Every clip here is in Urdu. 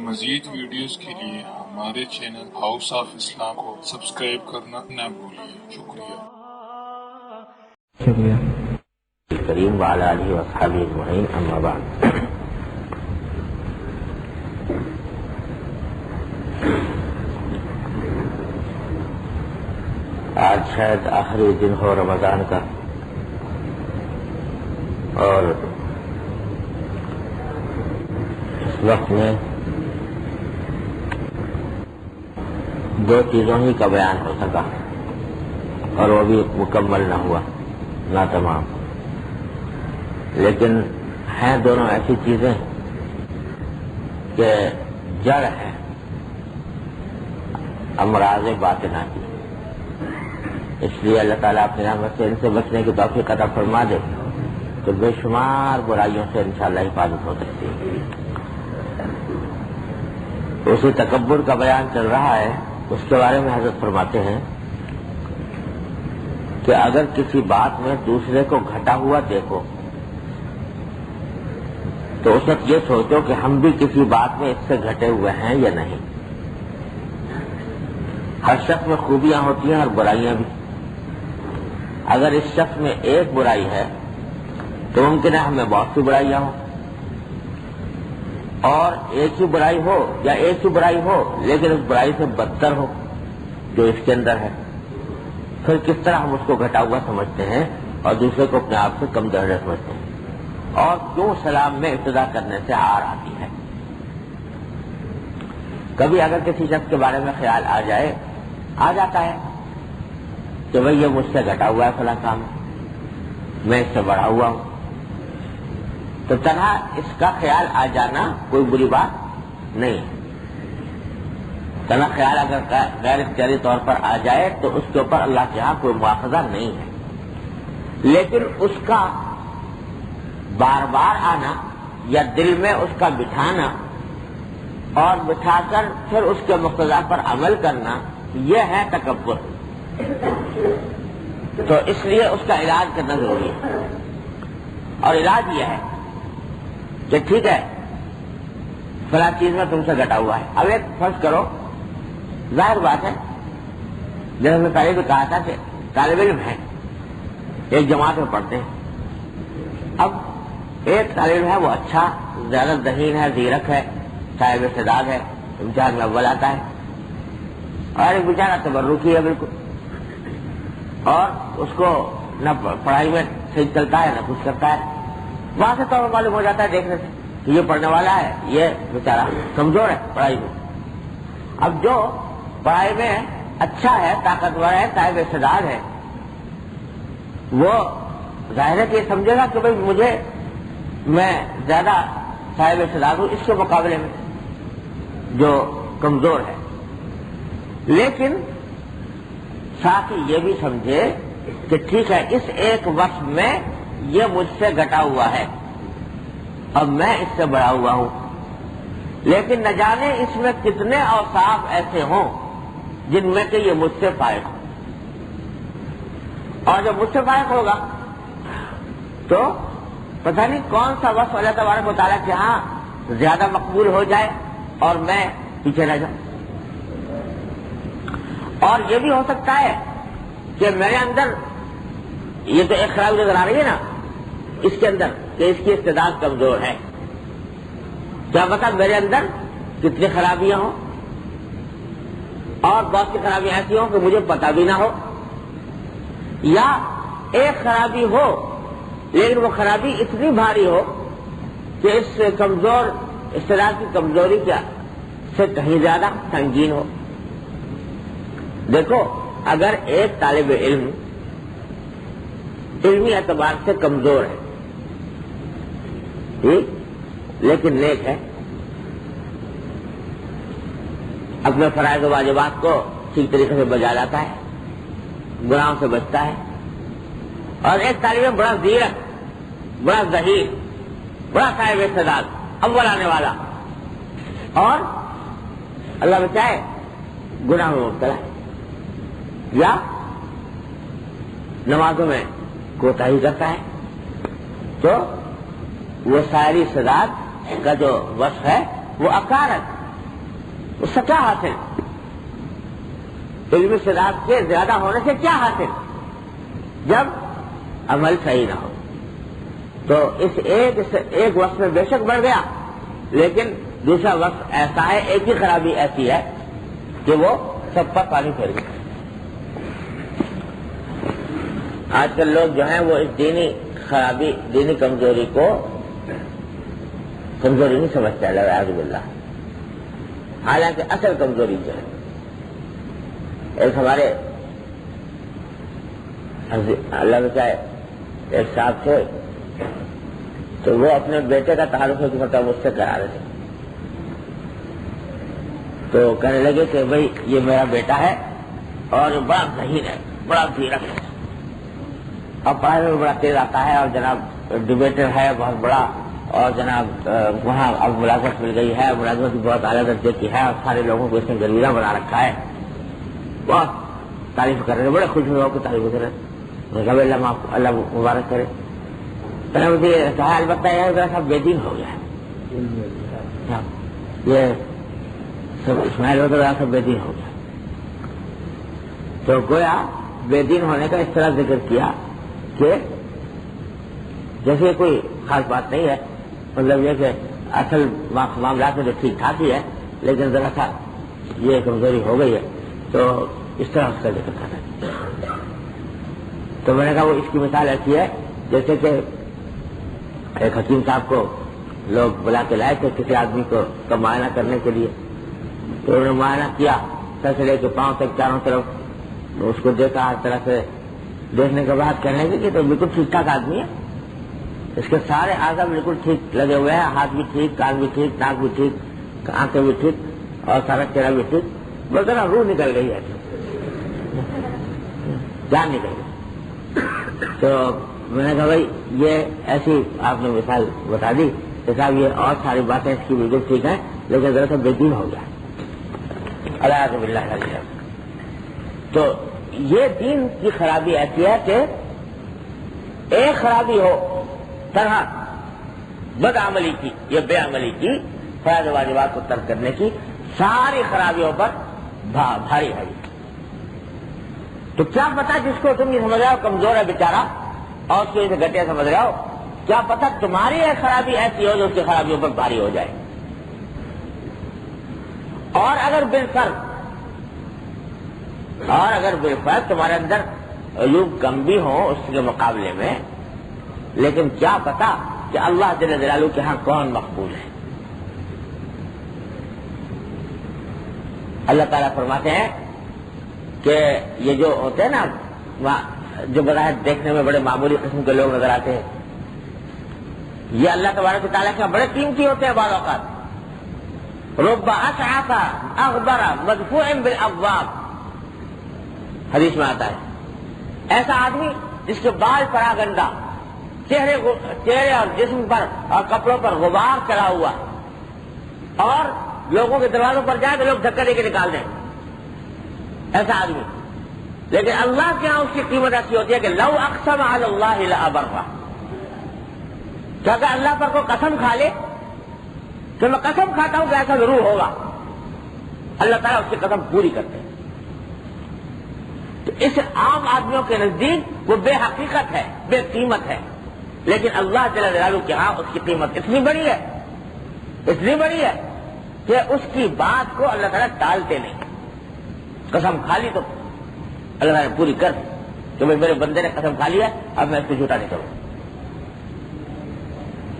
مزید ویڈیوز کے لیے ہمارے چینل ہاؤس آف اسلام کو سبسکرائب کرنا نہ بھولیے۔ شکریہ۔ کریم وعلی آلہ واصحابہ اجمعین، اما بعد۔ آج شاید آخری دن ہو رمضان کا، اور اس وقت میں دو چیزوں ہی کا بیان ہو سکا، اور وہ بھی مکمل نہ ہوا، نہ تمام، لیکن ہیں دونوں ایسی چیزیں کہ جڑ ہے امراض باطنہ کی، اس لیے اللہ تعالیٰ اپنی رحمت سے ان سے بچنے کی توفیق عطا فرما دے تو بے شمار برائیوں سے انشاءاللہ حفاظت ہو سکتی ہے۔ اسی تکبر کا بیان چل رہا ہے، اس کے بارے میں حضرت فرماتے ہیں کہ اگر کسی بات میں دوسرے کو گھٹا ہوا دیکھو تو اس وقت یہ سوچو کہ ہم بھی کسی بات میں اس سے گھٹے ہوئے ہیں یا نہیں۔ ہر شخص میں خوبیاں ہوتی ہیں اور برائیاں بھی۔ اگر اس شخص میں ایک برائی ہے تو ممکن ہے ہمیں بہت سی برائیاں ہوں، اور ایک ہی برائی ہو یا ایک ہی برائی ہو لیکن اس برائی سے بدتر ہو جو اس کے اندر ہے، پھر کس طرح ہم اس کو گھٹا ہوا سمجھتے ہیں اور دوسرے کو اپنے آپ سے کم درجہ سمجھتے ہیں، اور کیوں سلام میں ابتدا کرنے سے آر آتی ہے۔ کبھی اگر کسی شخص کے بارے میں خیال آ جاتا ہے کہ بھئی یہ مجھ سے گھٹا ہوا ہے فلاں کام، میں اس سے بڑھا ہوا ہوں، تو طرح اس کا خیال آ جانا کوئی بری بات نہیں ہے۔ طرح خیال اگر غیر اختیاری طور پر آ جائے تو اس کے اوپر اللہ کے ہاں کوئی مواخذہ نہیں ہے، لیکن اس کا بار بار آنا یا دل میں اس کا بٹھانا اور بٹھا کر پھر اس کے مقتضا پر عمل کرنا، یہ ہے تکبر۔ تو اس لیے اس کا علاج کرنا ضروری ہے، اور علاج یہ ہے کہ ٹھیک ہے فلاں چیز میں تم سے گھٹا ہوا ہے۔ اب ایک فرض کرو، ظاہر بات ہے جیسے میں پہلے بھی کہا تھا کہ طالب علم ہے، ایک جماعت میں پڑھتے ہیں۔ اب ایک طالب علم ہے، وہ اچھا، زیادہ ذہین ہے، زیرک ہے، صاحب استعداد ہے، امتحان میں اول آتا ہے، اور ایک بیچارہ تبرکی ہے بالکل، اور اس کو نہ پڑھائی میں صحیح چلتا ہے نہ کچھ کرتا ہے۔ وہاں سے تو معلوم ہو جاتا ہے دیکھنے سے کہ یہ پڑھنے والا ہے، یہ بیچارہ کمزور ہے پڑھائی میں۔ اب جو پڑھائی میں اچھا ہے، طاقتور ہے، صاحب استعداد ہے، وہ ظاہر ہے کہ یہ سمجھے گا کہ بھئی میں زیادہ صاحب استعداد ہوں اس کے مقابلے میں جو کمزور ہے، لیکن ساتھ ہی یہ بھی سمجھے کہ ٹھیک ہے اس ایک وقت میں یہ مجھ سے گھٹا ہوا ہے اور میں اس سے بڑا ہوا ہوں، لیکن نہ جانے اس میں کتنے اوصاف ایسے ہوں جن میں کہ یہ مجھ سے فائق ہو، اور جب مجھ سے فائق ہوگا تو پتہ نہیں کون سا وصف اللہ تبارک و تعالیٰ کے ہاں زیادہ مقبول ہو جائے اور میں پیچھے رہ جاؤں۔ اور یہ بھی ہو سکتا ہے کہ میرے اندر یہ تو ایک خرابی نظر آ رہی ہے نا اس کے اندر کہ اس کی استعداد کمزور ہے، کیا پتا میرے اندر کتنی خرابیاں ہوں، اور بہت سی خرابیاں ایسی ہوں کہ مجھے پتہ بھی نہ ہو، یا ایک خرابی ہو لیکن وہ خرابی اتنی بھاری ہو کہ اس کمزور استعداد کی کمزوری سے کہیں زیادہ سنگین ہو۔ دیکھو اگر ایک طالب علم علمی اعتبار سے کمزور ہے ٹھیک، لیکن نیک ہے، اپنے فرائض و واجبات کو ٹھیک طریقے سے بجا لاتا ہے، گناہوں سے بچتا ہے، اور ایک طالب علم بڑا زیرک، بڑا ذہین، بڑا صاحب استعداد، اول آنے والا، اور اللہ بچائے گناہ میں مبتلا ہے یا نمازوں میں کوتاہی کرتا ہے، تو وہ ساری استعداد کا جو وصف ہے وہ اکارت اس سے کیا حاصل؟ علمی استعداد کے زیادہ ہونے سے کیا حاصل جب عمل صحیح نہ ہو؟ تو اس ایک وقت میں بے شک بڑھ گیا، لیکن دوسرا وقت ایسا ہے، ایک ہی خرابی ایسی ہے کہ وہ سب پر پانی پھیر گیا۔ آج کل لوگ جو ہیں وہ اس دینی خرابی، دینی کمزوری کو کمزوری نہیں سمجھتے، اعوذ باللہ، حالانکہ اصل کمزوری جو ہے، ایک ہمارے اللہ بچائے ایک صاحب تھے، تو وہ اپنے بیٹے کا تعارف کی مطلب مجھ سے کرا رہے تھے، تو کہنے لگے کہ بھائی یہ میرا بیٹا ہے اور بڑا ذہین ہے، بڑا زیرک ہے، اور پڑھائی میں بڑا تیز آتا ہے، اور جناب ڈبیٹر ہے بہت بڑا، اور جناب وہاں اب ملازمت مل گئی ہے، ملازمت بھی بہت اعلیٰ درجے کی ہے، اور سارے لوگوں کو اس نے گرویدہ بنا رکھا ہے، بہت تعریف کر رہے ہیں، بڑے خوش ہوئے کہ تعریف کر رہے ہیں، اللہ مبارک کرے۔ مجھے کہا البتہ یہ ذرا سا بے دین ہو گیا ہے، یہ سب اسماعیل وغیرہ ذرا سا بے دین ہو گیا۔ تو گویا بے دین ہونے کا اس طرح ذکر کیا کہ جیسے کوئی خاص بات نہیں ہے، مطلب یہ کہ اصل معاملات میں تو ٹھیک ٹھاک ہی ہے، لیکن ذرا سا یہ کمزوری ہو گئی ہے، تو اس طرح اس کا ذکر کرنا ہے۔ تو میں نے کہا وہ اس کی مثال ایسی ہے جیسے کہ ایک حکیم صاحب کو لوگ بلا کے لائے تھے کسی آدمی کو معائنہ کرنے کے لیے، تو انہوں نے معائنہ کیا سر سے لے کے پاؤں تک چاروں طرف، اس کو دیکھا ہر طرح سے، دیکھنے کے بعد کہنے لگے کہ تو بالکل ٹھیک ٹھاک آدمی ہے، اس کے سارے اعضاء بالکل ٹھیک لگے ہوئے ہیں، ہاتھ بھی ٹھیک، کان بھی ٹھیک، ناک بھی ٹھیک، آنکھیں بھی ٹھیک، اور سارا چہرہ بھی ٹھیک، بس ذرا روح نکل گئی ہے، جان نکل گئی۔ تو میں نے کہا بھائی یہ ایسی آپ نے مثال بتا دی کہ صاحب یہ اور ساری باتیں اس کی بالکل ٹھیک ہیں، لیکن ذرا سا بے دین ہو گیا، اعوذ باللہ علیہ۔ تو یہ دین کی خرابی ایسی ہے کہ ایک خرابی ہو طرح بد عملی کی یا بے عملی کی، فرائض واجبات کو ترک کرنے کی، ساری خرابیوں پر بھاری ہے۔ تو کیا پتا جس کو تم یہ سمجھ رہے ہو کمزور ہے بیچارہ اور اس کو اسے گھٹیا سمجھ رہے ہو، کیا پتا تمہاری ایک خرابی ایسی ہو جو اس کی خرابیوں پر بھاری ہو جائے۔ اور اگر بالفرض تمہارے اندر عیوب کم بھی ہو اس کے مقابلے میں، لیکن کیا پتا کہ اللہ جل جلالہ کے ہاں کون مقبول ہے۔ اللہ تعالیٰ فرماتے ہیں کہ یہ جو ہوتے ہیں نا، جو بظاہر دیکھنے میں بڑے معمولی قسم کے لوگ نظر آتے ہیں، یہ اللہ تبارک و تعالیٰ کے بڑے قیمتی ہوتے ہیں بعض اوقات۔ رب اشعث اغبر مدفوع بالابواب، حدیث میں آتا ہے ایسا آدمی جس کے بال پراگندہ، چہرے اور جسم پر اور کپڑوں پر غبار چڑھا ہوا، اور لوگوں کے دروازوں پر جائے تو لوگ دھکا دے کے نکال دیں، ایسا آدمی، لیکن اللہ کے یہاں اس کی قیمت ایسی ہوتی ہے کہ لو اقسم علی اللہ لابرہ، کہ اگر اللہ پر کوئی قسم کھا لے تو میں قسم کھاتا ہوں کہ ایسا ضرور ہوگا، اللہ تعالیٰ اس کی قسم پوری کرتے ہیں۔ تو اس عام آدمیوں کے نزدیک وہ بے حقیقت ہے، بے قیمت ہے، لیکن اللہ جل جلالہ کے ہاں اس کی قیمت اتنی بڑی ہے کہ اس کی بات کو اللہ تعالیٰ ٹالتے نہیں۔ قسم کھا لی تو اللہ تعالیٰ نے پوری کر دی کہ بھائی میرے بندے نے قسم کھا لیا، اب میں اس کو جھوٹا نہیں کروں،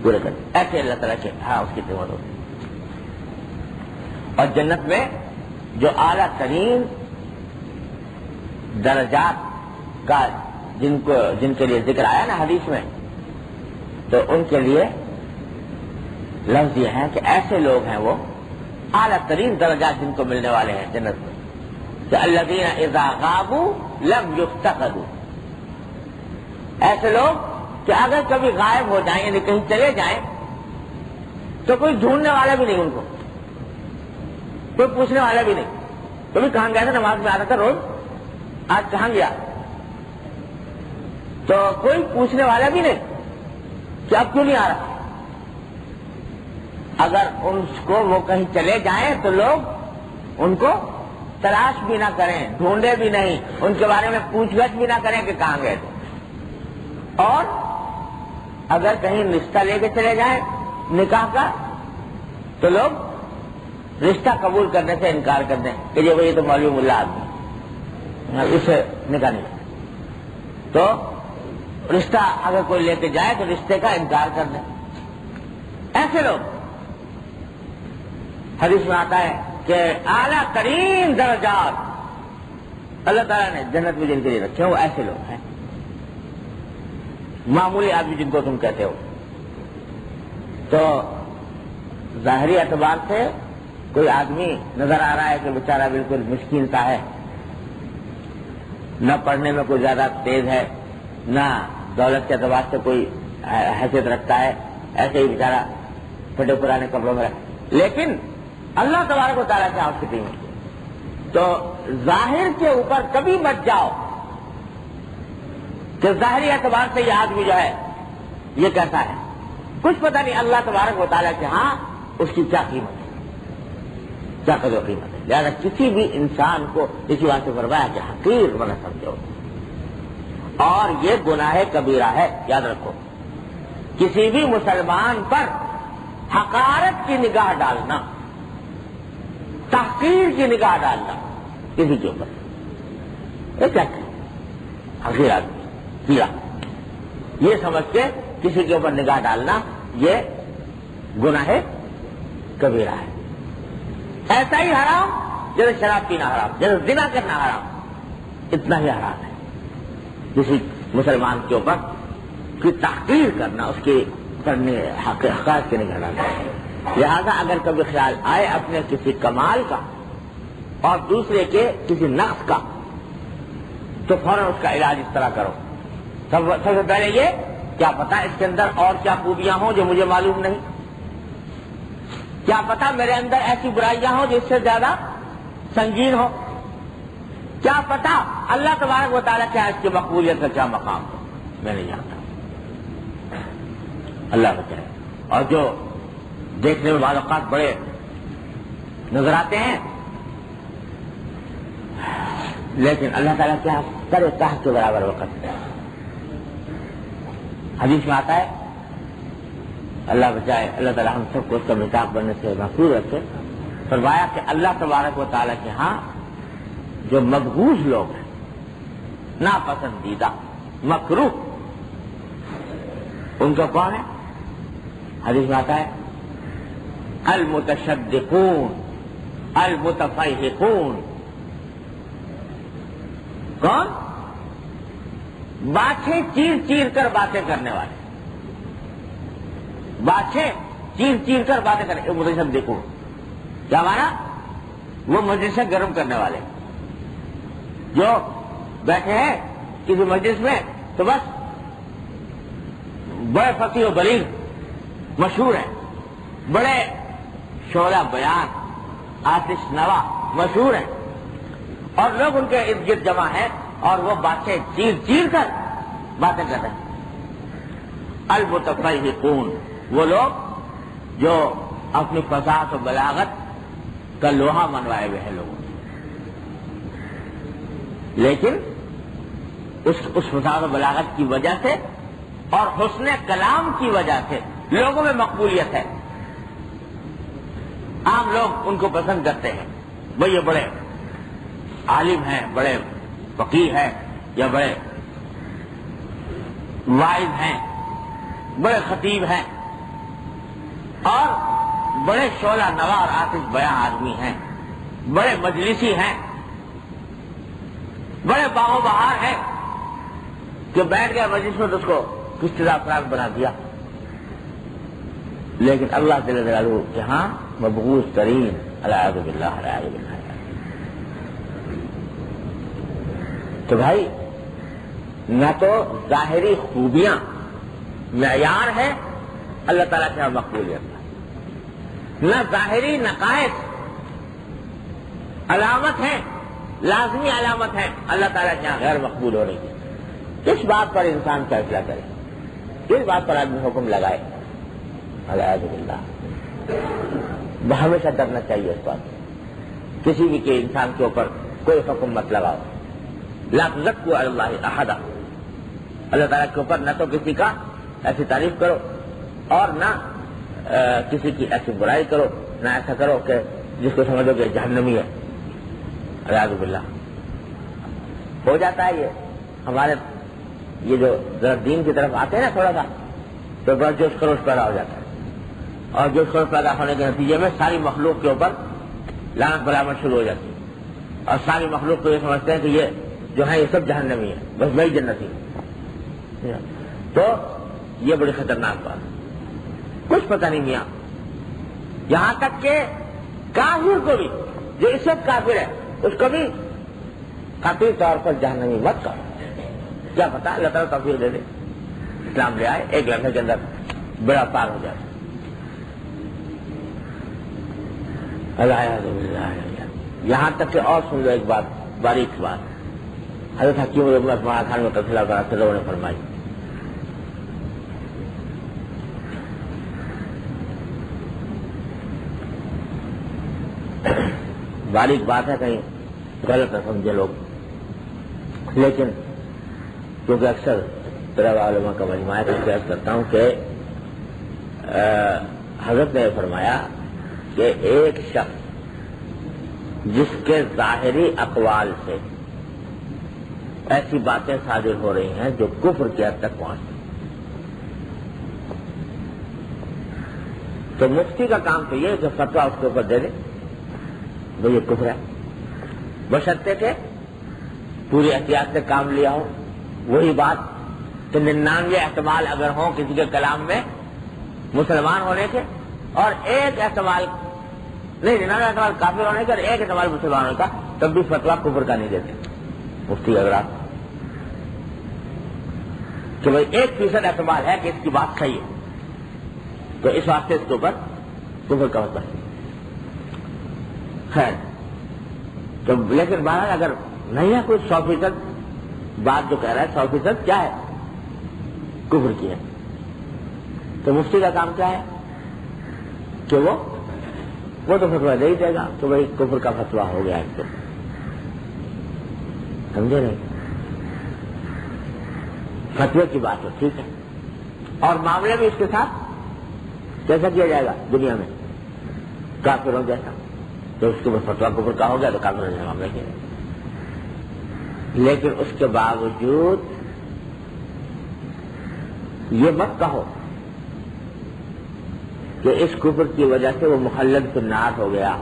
پورے کر دی۔ ایسے اللہ تعالیٰ کے ہاں اس کی قیمت ہوتی ہے۔ اور جنت میں جو اعلیٰ ترین درجات کا جن کے لیے ذکر آیا نا حدیث میں، تو ان کے لیے لفظ یہ ہے کہ ایسے لوگ ہیں وہ اعلیٰ ترین درجات جن کو ملنے والے ہیں جنت میں، کہ الذین اذا غابوا لم یفتقدوا، ایسے لوگ کہ اگر کبھی غائب ہو جائیں یعنی کہیں چلے جائیں تو کوئی ڈھونڈنے والا بھی نہیں، ان کو کوئی پوچھنے والا بھی نہیں، کبھی کہاں گیا تھا، نماز میں آتا تھا روز، آج کہاں گیا، تو کوئی پوچھنے والا بھی نہیں کہ اب کیوں نہیں آ رہا۔ اگر ان کو وہ کہیں چلے جائیں تو لوگ ان کو تلاش بھی نہ کریں، ڈھونڈے بھی نہیں، ان کے بارے میں پوچھ گچھ بھی نہ کریں کہ کہاں گئے تھے. اور اگر کہیں رشتہ لے کے چلے جائیں نکاح کا تو لوگ رشتہ قبول کرنے سے انکار کر دیں کہ یہ تو مولوی ملا آدمی، اسے نکاح نہیں. تو رشتہ اگر کوئی لے کے جائے تو رشتے کا انکار کر دیں. ایسے لوگ حدیث میں آتا ہے کہ اعلیٰ ترین درجات اللہ تعالیٰ نے جنت میں جن کے لیے رکھے ہیں وہ ایسے لوگ ہیں. معمولی آدمی جن کو تم کہتے ہو تو ظاہری اعتبار سے کوئی آدمی نظر آ رہا ہے کہ بیچارہ بالکل مسکین سا ہے، نہ پڑھنے میں کوئی زیادہ تیز ہے، نہ دولت کے اعتبار سے کوئی حیثیت رکھتا ہے، ایسے ہی بیچارہ پھٹے پرانے کپڑوں میں رکھتا. لیکن اللہ تبارک و تعالیٰ سے آپ کی قیمت. تو ظاہر کے اوپر کبھی مت جاؤ کہ ظاہری اعتبار سے یہ آدمی جو ہے یہ کیسا ہے، کچھ پتہ نہیں اللہ تبارک و تعالیٰ کے ہاں اس کی کیا قیمت ہے، کیا قدر و قیمت ہے. لہٰذا کسی بھی انسان کو اسی بات سے فرمایا کہ حقیر نہ سمجھو، اور یہ گناہ کبیرہ ہے. یاد رکھو، کسی بھی مسلمان پر حقارت کی نگاہ ڈالنا، تحقیر کی نگاہ ڈالنا کسی کے اوپر، یہ کیا حقیر آدمی کیا، یہ سمجھ کے کسی کے اوپر نگاہ ڈالنا یہ گناہ کبیرہ ہے. ایسا ہی حرام جیسے شراب پینا حرام، جیسے زنا کرنا حرام، اتنا ہی حرام ہے کسی مسلمان کے اوپر کی تحقیر کرنا، اس کی حقائق کے نگاہ ڈالنا. لہذا اگر کبھی خیال آئے اپنے کسی کمال کا اور دوسرے کے کسی نقص کا تو فوراً اس کا علاج اس طرح کرو. سب سے پہلے یہ کیا پتا اس کے اندر اور کیا خوبیاں ہوں جو مجھے معلوم نہیں، کیا پتا میرے اندر ایسی برائیاں ہوں جو اس سے زیادہ سنگین ہو، کیا پتا اللہ تبارک و تعالیٰ کیا اس کی مقبولیت کا کیا مقام ہو، میں نہیں جانتا. اللہ بچائے. اور جو دیکھنے میں بعض اوقات بڑے نظر آتے ہیں لیکن اللہ تعالیٰ کیا کرے تحت کے برابر وقت. حدیث میں آتا ہے، اللہ بچائے، اللہ تعالیٰ ہم سب کو اس کا مزاق بننے سے محفوظ رکھے. فرمایا کہ اللہ تبارک و تعالیٰ کے ہاں جو مبغوض لوگ ہیں، ناپسندیدہ، مکروہ، ان کا کون ہے؟ حدیث میں آتا ہے المتشدقون المتفیحقون. کون؟ باچھیں چیر چیر کر باتیں کرنے والے، باچھیں چیر چیر کر باتیں کرنے. متشدقون کیا مانا؟ وہ مجلس سے گرم کرنے والے جو بیٹھے ہیں کسی مجلس میں تو بس بڑے فقیہ و بلیغ مشہور ہیں، بڑے شعلہ بیان آتش نوا مشہور ہیں، اور لوگ ان کے ارد گرد جمع ہیں اور وہ باتیں چیر چیر کر باتیں کر رہے ہیں. المتفیحقون وہ لوگ جو اپنی فصاحت و بلاغت کا لوہا منوائے ہوئے ہیں لوگوں نے، لیکن اس فصاحت و بلاغت کی وجہ سے اور حسن کلام کی وجہ سے لوگوں میں مقبولیت ہے. عام لوگ ان کو پسند کرتے ہیں، بھئی یہ بڑے عالم ہیں، بڑے فقیہ ہیں، یا بڑے واعظ ہیں، بڑے خطیب ہیں، اور بڑے شعلہ نوا اور آتش بیاں آدمی ہیں، بڑے مجلسی ہیں، بڑے باغ و بہار ہیں کہ بیٹھ گیا مجلس میں تو اس کو کس طرح افراد بنا دیا. لیکن اللہ جل جلالہ کے ہاں مبغوض ترین العیاذ باللہ العیاذ باللہ. تو بھائی نہ تو ظاہری خوبیاں معیار ہے اللہ تعالیٰ کے ہاں مقبولیت کا، نہ ظاہری نقائص علامت ہے، لازمی علامت ہے اللہ تعالیٰ کے یہاں غیر مقبول ہونے کی. کس بات پر انسان فیصلہ کرے، کس بات پر آدمی حکم لگائے؟ العیاذ باللہ. ہمیشہ ڈرنا چاہیے اس بات. کسی بھی کے انسان کے اوپر کوئی حکم مت لگاؤ. لا تزکوا علی اللہ احدا، اللہ تعالیٰ کے اوپر نہ تو کسی کا ایسی تعریف کرو اور نہ کسی کی ایسی برائی کرو، نہ ایسا کرو کہ جس کو سمجھو کہ جہنمی ہے. اعوذ باللہ. ہو جاتا ہے یہ ہمارے یہ جو ذرا دین کی طرف آتے ہیں نا تھوڑا سا، تو بس جوش خروش پیدا ہو جاتا ہے، اور جوش خروش پیدا ہونے کے نتیجے میں ساری مخلوق کے اوپر لعنت برآمد شروع ہو جاتی ہے، اور ساری مخلوق کو یہ سمجھتے ہیں کہ یہ جو ہے یہ سب جہنمی ہے، بس وہی جنتی ہے. تو یہ بڑی خطرناک بات ہے. کچھ پتہ نہیں میاں، یہاں تک کہ کافر کو بھی جو اس وقت کافر ہے اس کو بھی قطعی طور پر جہنمی مت کرو. کیا پتا اللہ تعالیٰ توفیق دے دے، اسلام لے آئے، ایک لمحے کے اندر بڑا پار ہو جائے. یہاں تک کہ اور سن لو ایک بات، باریک بات. حضرت حکیم ابن عثمان خان میں تفصیل نے فرمائی. باریک بات ہے، کہیں غلط نہ سمجھے لوگ، لیکن کیونکہ اکثر طلباء علماء کا مجمع ہے تو پیش کرتا ہوں کہ حضرت نے فرمایا کہ ایک شخص جس کے ظاہری اقوال سے ایسی باتیں صادر ہو رہی ہیں جو کفر کی حد تک پہنچتی، تو مفتی کا کام تو یہ ہے کہ فتویٰ اس کے اوپر دے دے وہ یہ کفر ہے، بشرطے کہ پوری احتیاط سے کام لیا ہو. وہی بات کہ 99 احتمال اگر ہوں کسی کے کلام میں مسلمان ہونے کے، اور ایک احتمال نہیں، 99 احتمال کافر ہونے کا اور ایک احتمال مسلمان ہونے کا، تب بھی فتویٰ کفر کا نہیں دیتے مفتی حضرات، کہ بھائی 1% احتمال ہے کہ اس کی بات صحیح ہے، تو اس واسطے اس کے اوپر کفر کا ہوتا ہے. خیر، تو لیکن بہرحال اگر نہیں ہے کوئی 100% بات جو کہہ رہا ہے 100% کیا ہے کفر کی ہے، تو مفتی کا کام کیا ہے کہ وہ تو فتویٰ دے ہی دے گا کہ بھائی کفر کا فتویٰ ہو گیا ہے. تو سمجھے نہیں، فتوے کی بات ہو ٹھیک ہے، اور معاملے میں اس کے ساتھ کیسا کیا جائے گا دنیا میں کافروں جیسا، تو اس کے بعد فتویٰ کفر کا ہو گیا تو کافروں جیسا معاملہ کیا. لیکن اس کے باوجود یہ مت کہو کہ اس کفر کی وجہ سے وہ مخلد فی النار ہو گیا.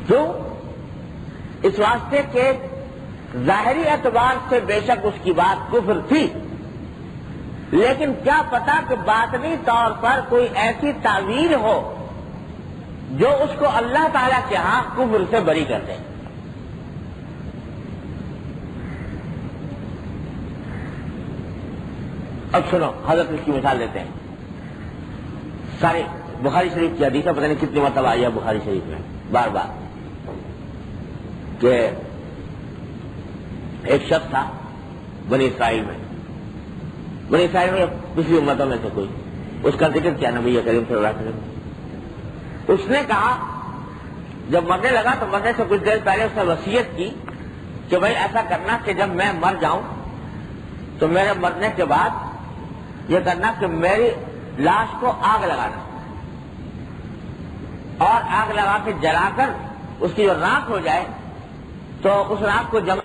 کیوں؟ اس واسطے کہ ظاہری اعتبار سے بے شک اس کی بات کفر تھی، لیکن کیا پتا کہ باطنی طور پر کوئی ایسی تعویل ہو جو اس کو اللہ تعالیٰ کے ہاں کفر سے بری کر دے. اب سنو، حضرت اس کی مثال دیتے ہیں. سارے بخاری شریف کی حدیث پتہ نہیں کتنی مرتبہ آئی ہے بخاری شریف میں بار بار، کہ ایک شخص تھا بنی اسرائیل میں پچھلی امتوں میں سے کوئی، اس کا ذکر کیا نبی کریم صلی اللہ علیہ وسلم. اس نے کہا جب مرنے لگا تو مرنے سے کچھ دیر پہلے اس نے وصیت کی کہ بھائی ایسا کرنا کہ جب میں مر جاؤں تو میرے مرنے کے بعد یہ کرنا کہ میری لاش کو آگ لگانا، اور آگ لگا کے جلا کر اس کی جو راکھ ہو جائے تو اس راکھ کو جمع،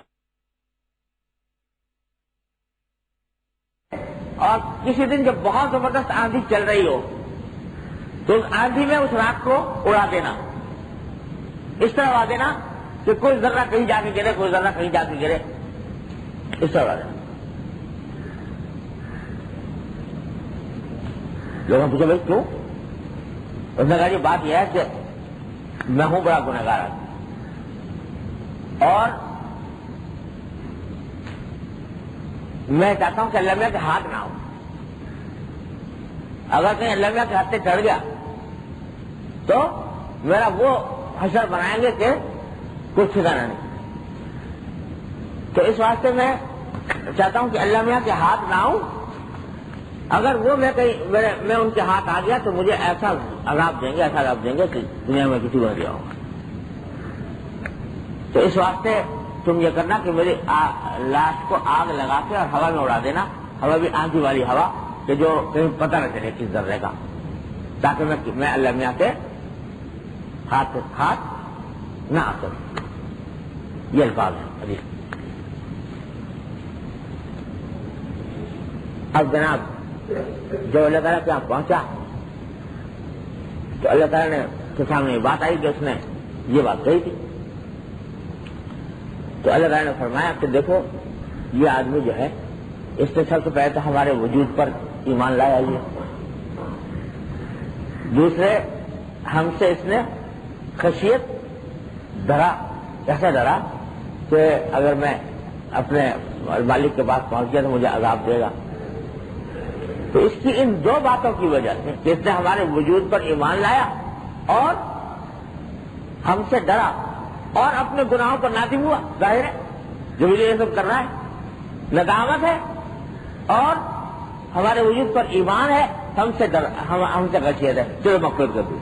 اور کسی دن جب بہت زبردست آندھی چل رہی ہو تو اس آندھی میں اس راکھ کو اڑا دینا، اس طرح اڑا دینا کہ کوئی ذرہ کہیں جا کے گرے، کوئی ذرہ کہیں جا کے گرے، اس طرح اڑا دینا. لوگوں نے پوچھا بھائی کیوں؟ اس نے کہا یہ بات یہ ہے کہ میں ہوں بڑا گنہگار آدمی، اور میں چاہتا ہوں کہ اللہ میاں کے ہاتھ نہ ہو. اگر کہیں اللہ میاں کے ہاتھ سے چڑھ گیا تو میرا وہ حشر بنائیں گے کہ کچھ ٹھکانا نہیں. تو اس واسطے میں چاہتا ہوں کہ اللہ میاں کے ہاتھ نہ ہوں. اگر وہ میں ان کے ہاتھ آ گیا تو مجھے ایسا عذاب دیں گے کہ دنیا میں کسی کو نہیں دیا ہوگا. تو اس واسطے تم یہ کرنا کہ میری لاش کو آگ لگا کے اور ہوا میں اڑا دینا، ہوا بھی آندھی والی ہوا کہ جو کہیں پتہ نہ چلے کس ذرے کا، تاکہ میں اللہ میاں کے ہاتھ نہ آ سکوں. یہ الفاظ ہیں حدیث. اب جناب جب اللہ تعالیٰ کے یہاں پہنچا تو اللہ تعالیٰ نے کے سامنے یہ بات آئی کہ اس نے یہ بات کہی تھی. تو اللہ تعالیٰ نے فرمایا کہ دیکھو یہ آدمی جو ہے اس نے سب سے پہلے تو ہمارے وجود پر ایمان لایا ہے، دوسرے ہم سے اس نے خشیت ڈرا، ایسا ڈرا کہ اگر میں اپنے مالک کے پاس پہنچ گیا تو مجھے عذاب دے گا. تو اس کی ان دو باتوں کی وجہ سے کہ اس نے ہمارے وجود پر ایمان لایا اور ہم سے ڈرا اور اپنے گناہوں پر نادم ہوا، ظاہر ہے جو مجھے یہ سب کرنا ہے ندامت ہے، اور ہمارے وجود پر ایمان ہے، ہم سے خشیت ہے، چلو مغفرت کر دوں.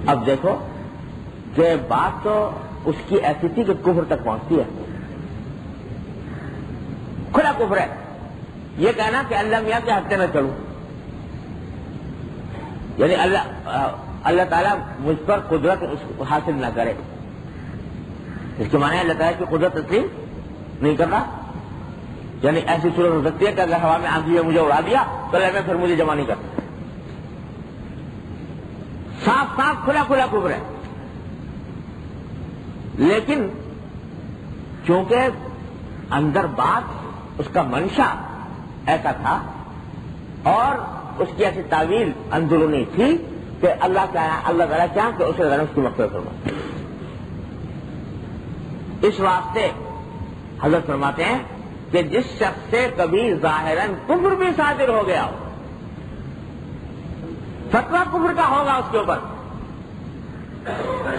اب دیکھو کہ بات تو اس کی ایسی تھی کہ کفر تک پہنچتی ہے، کھلا کفر ہے. یہ کہنا کہ اللہ میاں کے ہتھے میں چلوں، یعنی اللہ تعالیٰ مجھ پر قدرت حاصل نہ کرے، اس کے معنی اللہ تعالیٰ کی قدرت تسلیم نہیں کرنا. یعنی ایسی صورت ہو سکتی ہے کہ اگر ہوا میں آندھی میں مجھے اڑا دیا تو اللہ میں پھر مجھے جمع نہیں کرتا. صاف صاف کھلا کفر ہے. لیکن چونکہ اندر بات اس کا منشا ایسا تھا اور اس کی ایسی تعویل اندرونی تھی کہ اللہ تعالیٰ چاہے کہ اسے اس کی مغفرت فرمائے. اس واسطے حضرت فرماتے ہیں کہ جس شخص سے کبھی ظاہراً کفر بھی صادر ہو گیا ہو، فتویٰ کفر کا ہوگا اس کے اوپر،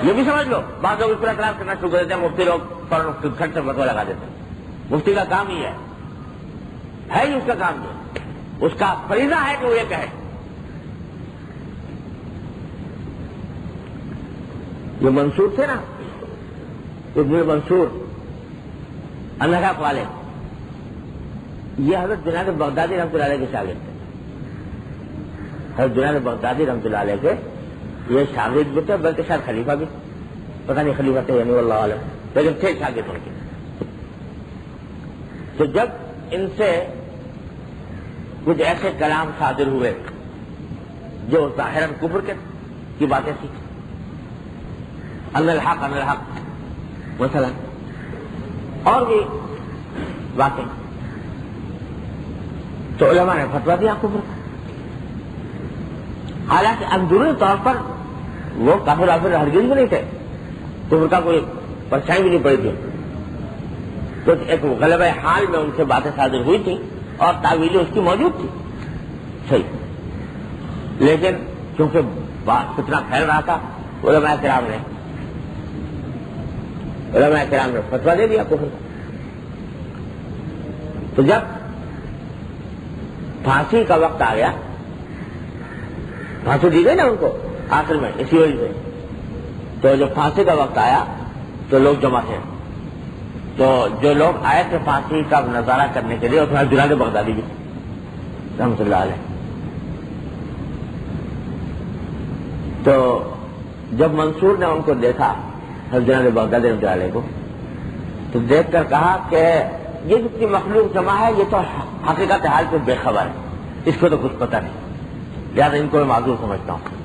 یہ بھی سمجھ لو. بعض لوگ اس پر اعتراض کرنا شروع کر دیتے ہیں، مفتی لوگ فوراً کھٹ سے فتویٰ لگا دیتے ہیں. مفتی کا کام ہی ہے ہی اس کا کام یہ، اس کا فریضہ ہے کہ وہ یہ کہے. یہ منصور تھے نا، ابن منصور الحق والے، یہ حضرت جنید بغدادی رحمۃ اللہ علیہ کے شاگرد تھے. حضرت جنید بغدادی رحمۃ اللہ علیہ کے یہ شاگرد بھی تھے، بلکہ شاید خلیفہ بھی، پتہ نہیں خلیفہ تھے یعنی اللہ علیہ، لیکن تھے شاگرد ان کے. تو جب ان سے کچھ ایسے کلام صادر ہوئے جو ظاہراً کفر کی باتیں تھیں، ان الحق مثلا اور بھی باتیں، تو علماء نے فتویٰ دیا کفر کا. حالانکہ اندرونی طور پر وہ کافر ہرگز بھی نہیں تھے، کفر کا کوئی پرچھائی بھی نہیں پڑی تھی. تو ایک غلبہ حال میں ان سے باتیں صادر ہوئی تھی اور تعویلیں اس کی موجود تھی، صحیح. لیکن چونکہ بات فتنہ پھیل رہا تھا، علماء کرام نے فتویٰ دے دیا کفر کا. تو جب پھانسی کا وقت آ گیا، پھانسی دی گئی نا ان کو آخر میں اسی وجہ سے، تو جب پھانسی کا وقت آیا تو لوگ جمع تھے. تو جو لوگ آئے تھے پھانسی کا نظارہ کرنے کے لیے، اس میں جنید بغدادی بھی رحمۃ اللہ علیہ. تو جب منصور نے ان کو دیکھا، جنید بغدادی رحمۃ اللہ علیہ کو، تو دیکھ کر کہا کہ یہ جتنی مخلوق جمع ہے یہ تو حقیقت حال سے بے خبر ہے، اس کو تو کچھ پتہ نہیں، لہٰذا ان کو میں معذور سمجھتا ہوں.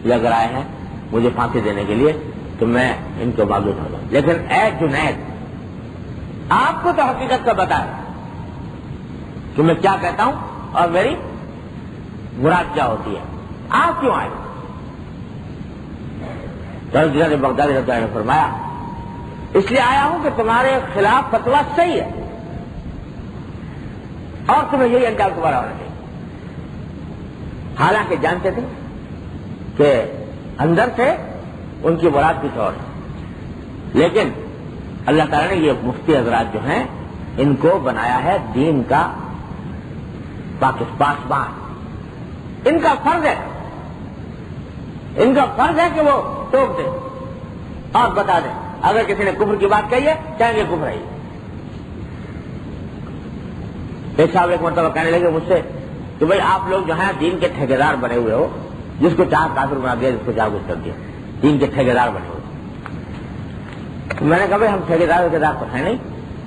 یہ اگر آئے ہیں مجھے پھانسی دینے کے لیے تو میں ان کو معذور سمجھتا ہوں. لیکن اے جنید، آپ کو تو حقیقت کا پتہ ہے کہ میں کیا کہتا ہوں اور میری مراد کیا ہوتی ہے، آپ کیوں آئے؟ جنید بغدادی رحمۃ اللہ نے فرمایا اس لیے آیا ہوں کہ تمہارے خلاف فتویٰ صحیح ہے اور تمہیں یہی انجام تمہارا ہونا چاہیے. حالانکہ جانتے تھے کہ اندر سے ان کی مراد کچھ اور ہے، لیکن اللہ تعالیٰ نے یہ مفتی حضرات جو ہیں ان کو بنایا ہے دین کا پاسبان. ان کا فرض ہے کہ وہ ٹوک دیں اور بتا دیں. اگر کسی نے کفر کی بات کہی ہے چاہے یہ کفر ہے. ایک صاحب ایک مرتبہ کہنے لگے مجھ سے کہ بھائی آپ لوگ جو ہیں دین کے ٹھیکیدار بنے ہوئے ہو, جس کو چاہ کافر بنا دیا, جس کو چاہ کچھ کر دیا, دین کے ٹھیکیدار بنے ہوئے. میں نے کہا بھائی ہم ٹھیکیدار تو ہیں نہیں,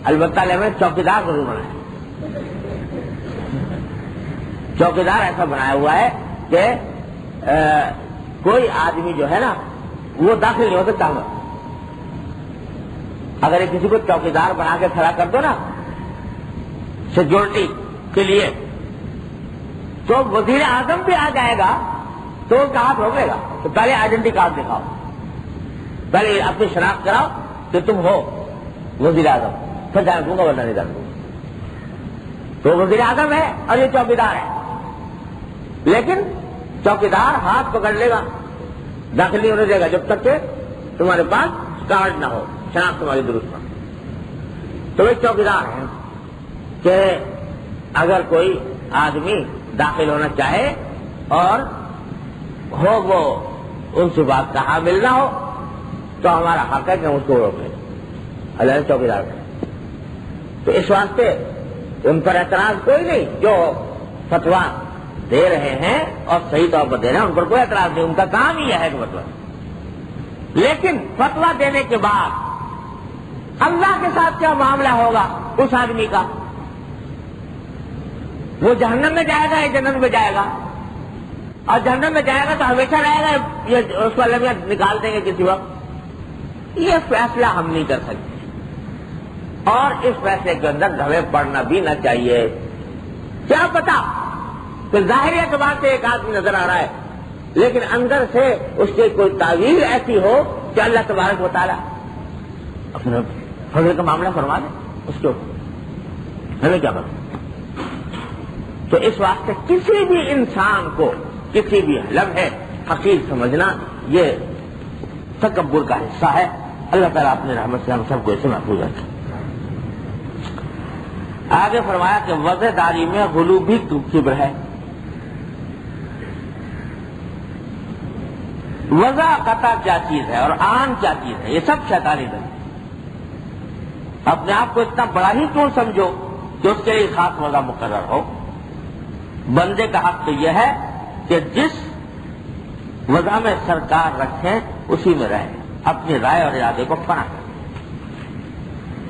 البتہ ہمیں چوکیدار ضرور بنا ہے. چوکیدار ایسا بنایا ہوا ہے کہ کوئی آدمی جو ہے نا وہ داخل نہیں ہو سکتا. اگر کسی کو چوکیدار بنا کے کھڑا کر دو نا سیکورٹی کے لیے, تو وزیر اعظم بھی آ جائے گا تو اس کا ہاتھ روکے گا. تو پہلے آئیڈینٹی کارڈ دکھاؤ, پہلے اپنی شناخت کراؤ کہ تم ہو وزیر اعظم, پھر جانے دوں گا ورنہ نہیں جانے دوں گا. تو وزیر اعظم ہے اور یہ چوکیدار ہے, لیکن چوکیدار ہاتھ پکڑ لے گا, داخل نہیں ہونے دے گا جب تک کہ تمہارے پاس کارڈ نہ ہو, شناخت تمہاری درست نہ. تو یہ چوکیدار ہیں کہ اگر کوئی آدمی داخل ہونا چاہے اور ہو وہ ان سے بات کا حامل نہ ہو تو ہمارا حق ہے کہ ہم اس کو روک لیں. اللہ چوکیدار ہے. تو اس واسطے ان پر اعتراض کوئی نہیں, جو فتویٰ دے رہے ہیں اور صحیح طور پر دے رہے ہیں ان پر کوئی اعتراض نہیں, ان کا کام ہی ہے کہ فتویٰ. لیکن فتویٰ دینے کے بعد اللہ کے ساتھ کیا معاملہ ہوگا اس آدمی کا؟ وہ جہنم میں جائے گا یا جنت میں جائے گا؟ اور جہنم میں جائے گا تو ہمیشہ رہے گا, یہ اس کو اللہ نکال دیں گے کسی وقت؟ یہ فیصلہ ہم نہیں کر سکتے, اور اس فیصلے کے اندر ہمیں پڑھنا بھی نہ چاہیے. کیا پتا کہ ظاہری اعتبار سے ایک آدمی نظر آ رہا ہے لیکن اندر سے اس کی کوئی تعویل ایسی ہو کہ اللہ تبارک و تعالیٰ اپنے فضل کا معاملہ فرما دے اس کے اوپر. ہمیں کیا پتا؟ تو اس واسطے کسی بھی انسان کو کسی بھی لمحے حقیر سمجھنا یہ تکبر کا حصہ ہے. اللہ تعالیٰ اپنے رحمت سے ہم سب کو اسے محفوظ رکھے. آگے فرمایا کہ وضع داری میں غلو بھی کبر ہے. وضع قطع کیا چیز ہے اور آن کیا چیز ہے؟ یہ سب شیطانی ہے. اپنے آپ کو اتنا بڑا ہی کیوں سمجھو کہ اس کے لیے خاص وضع مقرر ہو؟ بندے کا حق تو یہ ہے کہ جس وضع میں سرکار رکھیں اسی میں رہے, اپنی رائے اور ارادے کو فنا کریں.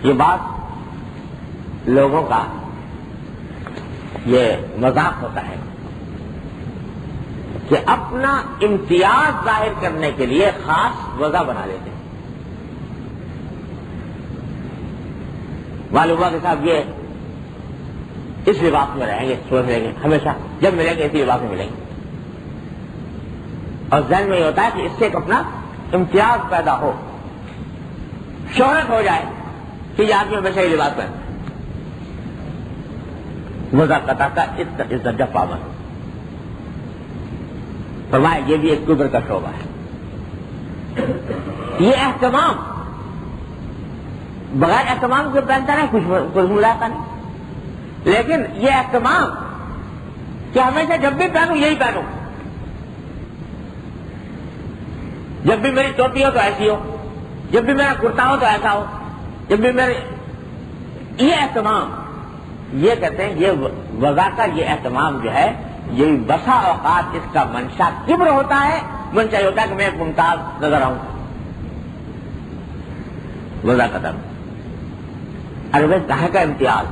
یہ بات لوگوں کا یہ مذاق ہوتا ہے کہ اپنا امتیاز ظاہر کرنے کے لیے خاص وضع بنا لیتے ہیں. معلوم ہوا کہ صاحب یہ اس لباس میں رہیں گے, سوچ لیں گے ہمیشہ جب ملیں گے اسی لباس میں ملیں گے, اور ذہن میں یہ ہوتا ہے کہ اس سے ایک اپنا امتیاز پیدا ہو, شہرت ہو جائے کہ یہ آدمی ہمیشہ یہ لباس پہنتا ہے. وضع قطع کا اس درجہ پابند. فرمایا یہ بھی ایک کبر کا شعبہ ہے. یہ اہتمام بغیر اہتمام سے پہنتا نہیں, کچھ ملاتا نہیں, لیکن یہ اہتمام کہ ہمیشہ جب بھی پہنوں یہی پہنوں, جب بھی میری ٹوپی ہو تو ایسی ہو, جب بھی میرا کرتا ہو تو ایسا ہو, جب بھی میرے, یہ اہتمام, یہ کہتے ہیں یہ وضع کا یہ اہتمام جو ہے یہ بسا اوقات اس کا منشا کبر ہوتا ہے. منشا یہ ہوتا ہے کہ میں ایک ممتاز نظر آؤں. وضع قطع, ارے بھائی کہاں کا امتیاز,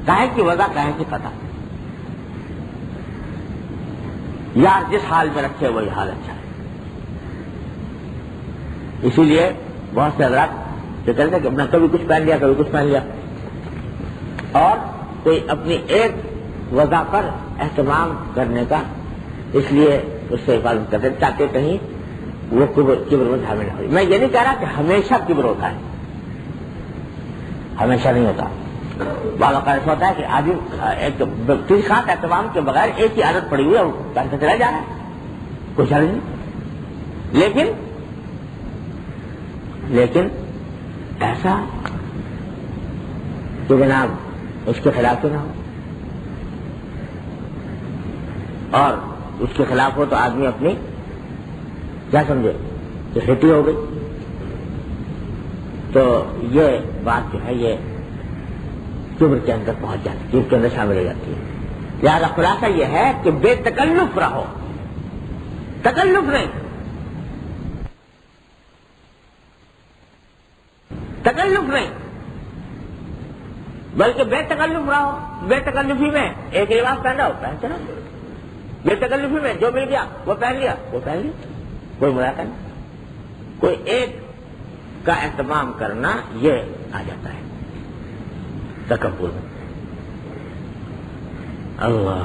کہاں کی وضع, کہاں کی قطع؟ یار جس حال میں رکھے وہی حال اچھا ہے. اسی لیے بہت سے حضرات جو کہتے ہیں کہ اپنا کبھی کچھ پہن لیا کبھی کچھ پہن لیا, اور کوئی اپنی ایک وضع پر اہتمام کرنے کا اس لیے اس سے حفاظت کرتے چاہتے کہیں وہ کبر میں شامل نہ ہو. میں یہ نہیں کہہ رہا کہ ہمیشہ کبر ہوتا ہے, ہمیشہ نہیں ہوتا. بعض اوقات ایسا ہوتا ہے کہ آدمی ایک خاص اہتمام کے بغیر ایک ہی عادت پڑی ہوئی ہے, وہ پہنتے چلا جا رہا ہے, کوئی حرج نہیں. لیکن ایسا کہ جناب اس کے خلاف نہ ہو، اور اس کے خلاف ہو تو آدمی اپنی کیا سمجھے کہ ہٹی ہو گئی. تو یہ بات جو ہے یہ کبر کے اندر پہنچ جاتی ہے، کبر کے اندر شامل ہو جاتی ہے. لہذا خلاصہ یہ ہے کہ بے تکلف رہو، تکلف نہیں، تکلف نہیں، بلکہ بے تکلف رہو. بے تکلفی میں ایک لباس پہنا ہوتا ہے، چلو بے تکلفی میں جو مل گیا وہ پہن لیا، وہ پہن لیا، کوئی مراقبہ نہیں. کوئی ایک کا اہتمام کرنا یہ آ جاتا ہے تکبر میں. اللہ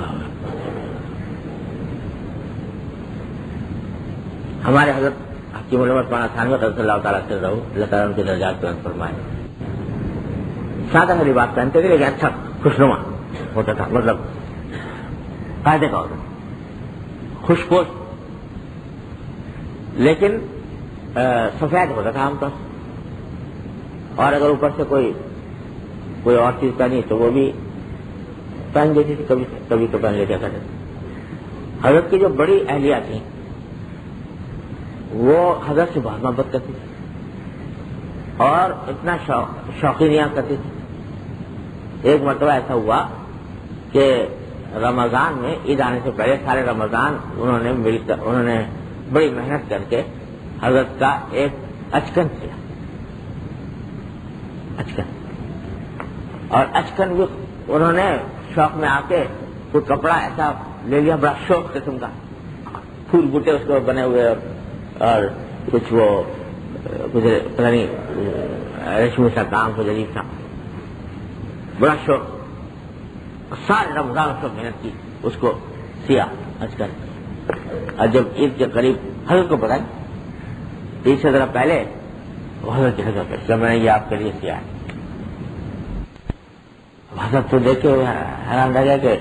ہمارے حضرت حکیم علامہ مولانا ثانوی رضی اللہ تعالیٰ سے رہو، اللہ تعالیٰ ان کے درجات بلند فرمائے، سادہ سی لباس پہنتے تھے لیکن اچھا خوشنما ہوتا تھا، مطلب قاعدے کا ہوتا تھا، خوش پوش، لیکن سفید ہوتا تھا عام طور سے. اور اگر اوپر سے کوئی اور چیز پہنی تو وہ بھی پہن دیتی تھی، کبھی تو پہن لیتے کرتے. حضرت کی جو بڑی اہلیہ تھیں وہ حضرت سے بہت محبت کرتی تھی اور اتنا شوقینیاں کرتی تھی. ایک مرتبہ ایسا ہوا کہ رمضان میں عید آنے سے پہلے سارے رمضان انہوں نے بڑی محنت کر کے حضرت کا ایک اچکن کیا، اچکن، اور اچکن بھی انہوں نے شوق میں آ کے کوئی کپڑا ایسا لے لیا بڑا شوق قسم کا، پھول بوٹے اس کو بنے ہوئے اور کچھ وہ کچھ پتہ نہیں ریشمی سا کام کچھ عجیب تھا، بڑا شوق. سارے رمضان اس کو محنت کی، اس کو سیا اچکن. اور جب عید کے قریب حضرت کو پتا عید سے ذرا پہلے حضرت کی حضرت جب میں نے یہ آپ کے لیے کیا ہے. حضرت تو دیکھ کے حیران رہ گیا کہ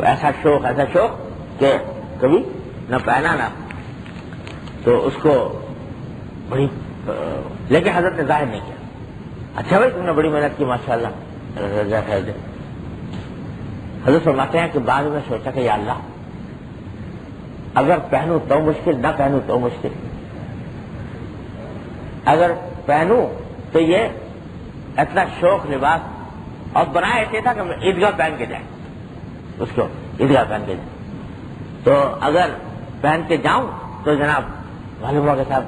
ایسا شوق کہ کبھی نہ پہنا نہ، تو اس کو بڑی، لیکن حضرت نے ظاہر نہیں کیا. اچھا بھائی تم نے بڑی محنت کی ماشاءاللہ. حضرت فرماتے ہیں کہ بعد میں سوچا کہ یا اللہ اگر پہنوں تو مشکل، نہ پہنوں تو مشکل. اگر پہنوں تو یہ اتنا شوق لباس، اور بنا ایسے تھا کہ میں عیدگاہ پہن کے جائیں، اس کو عیدگاہ پہن کے جائیں. تو اگر پہن کے جاؤں تو جناب معلوم ہوا کہ صاحب